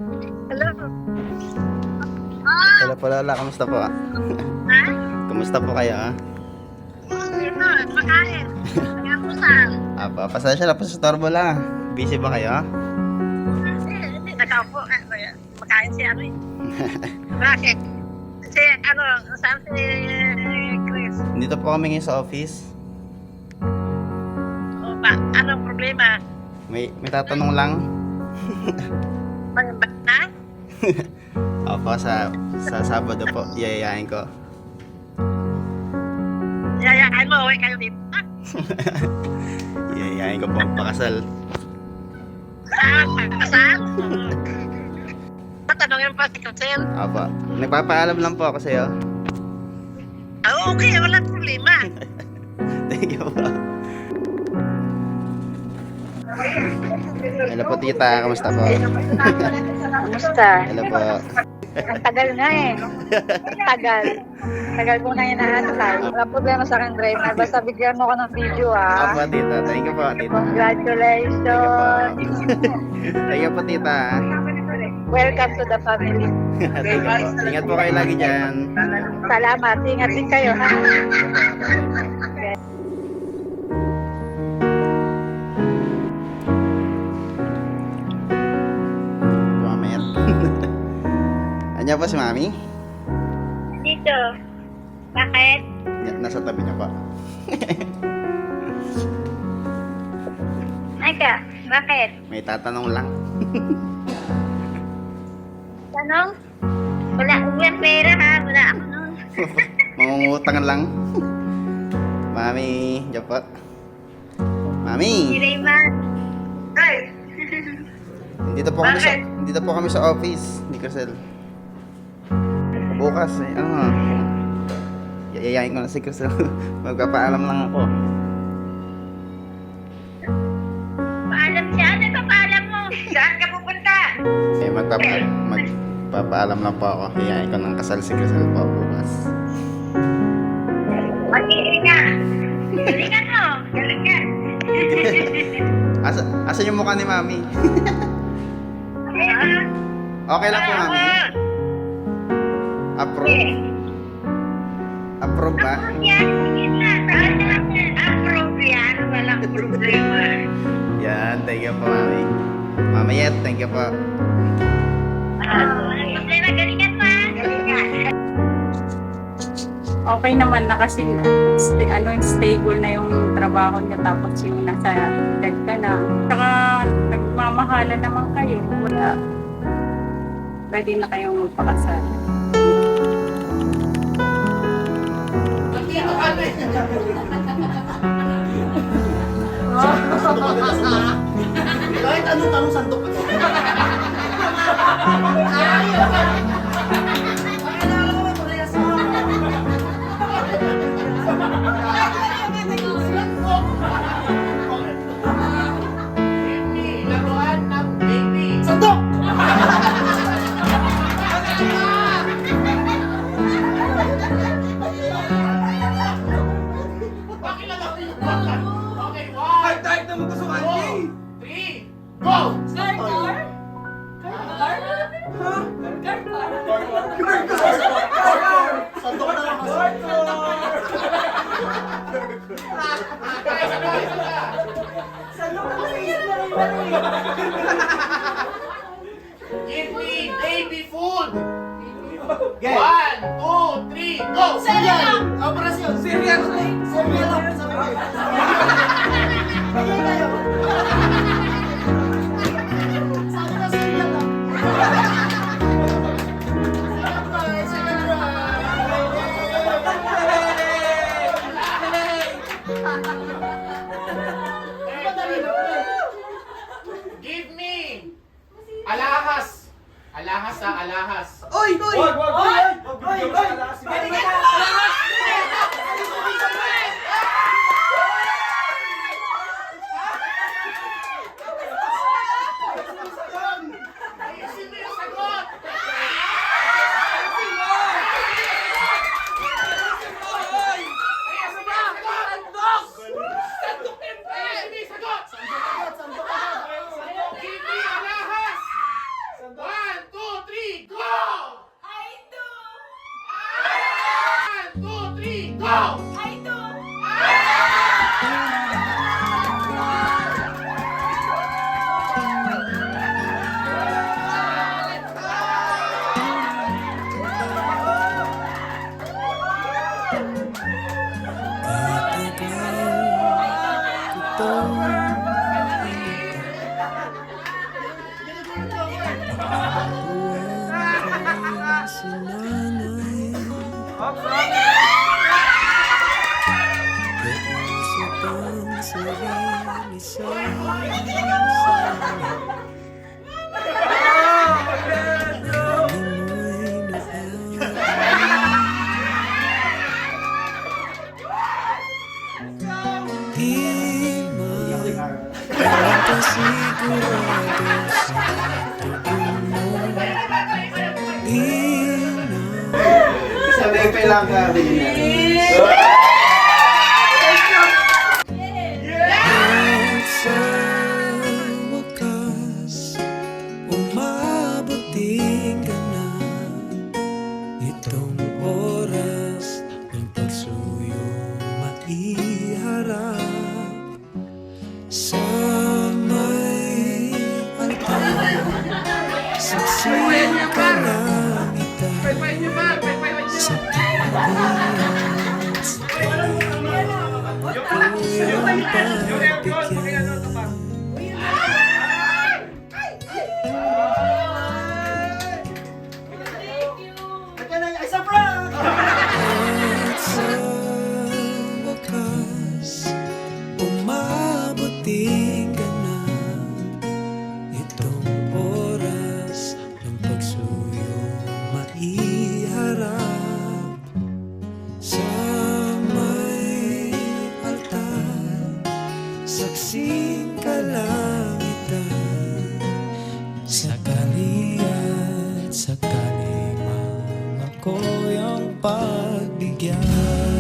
Hello. Hello po Lola, kamusta po? Ha? Kumusta po kayo? Ito, makain. Nagapusan. Apa, pasensya na po sa storbo lang. Busy ba kayo? Hindi, nakaupo. Makain si ano eh. Bakit? Si ano, saan si Chris? Dito po kami ngayon sa office. O ba, anong problema? May tatanong lang. Ha? Opo, sa Sabado po, yayayain ko. Yayaan mo, uwi kayo dito. Yayayain ko po magpakasal. Saan? Tatanungin pa si Kusel. Opo, nagpapaalam lang po ako sa'yo. Okay, walang problema. Thank you po. Hello po tita, kamusta po? Kamusta? Hello po. Ang tagal nga eh. Tagal. Tagal ko na inaantay. Wala problema sa akin, driver. Basta bigyan mo ko ng video ah. Opo tita, thank you po tita. Congratulations. Thank you po tita. Welcome to the family. Thank you po. Ingat po kayo lagi dyan. Salamat. Ingat din kayo ha. Mamaya. Andiyan po si mami? Dito. Bakit? Nasa tabi niya pa. Eka, bakit? May tatanong lang. Tanong? Wala akong pera ha. Wala ako nun. Mangungutang lang. Mami, diyan po. Mami, Si Rayman. Ay. dito po kami sa office ni Crisel. Bukas eh, yayayain ko na si Crisel. Magpapaalam lang ako. Paalam siya. Ano ito paalam mo? Saan ka pupunta? Eh, magpapaalam lang po ako. Yayain ko ng kasal si Crisel po bukas. Mag-iingat. Galingan mo. Galingan. Asan yung mukha ni Mami? Okay lang po, Mami. Approve? Approve ba? Approve yan. Walang problema. Yan, thank you po, Mami. Mama Yet, thank you po. Walang problema. Galingan mo. Galingan. Okay naman na kasi stable na yung trabaho niya tapos yung nasa edad ka na. Saka nagmamahala naman kayo. Wala. Pwede na kayong magpakasal. Kahit anong sandok ito. Laruan ng baby. Sandok! Bakit na lang yung bata? Okay, one. Ay, kahit naman ko sa kanji. 3, go! Gar-gar? Sandok na lang. Give me baby food. 1, 2, 3, go! Cereal! Operasyon! Cereal! Cereal lang sa mga. Sabi na cereal lang. Give me alahas. Alahas ha, alahas. Oy! Oy! Oy! Oy! Oy! Ayusin mo yung sagot! Give me alahas! 1, Wow! Sabi ko lang ka rin. Sa wakas, umabuting ka na. Itong oras ng pagsuyo maiharap sa may altar. Saksiyan ka lang ita sa pagkakas. Ako'y ang pagbigyan. At sa wakas, umabuting ka na. Itong oras ng pagsuyo maiharap sa may altar. Saksing kalangitan, sakali at sakali mang ako'y ang pagbigyan.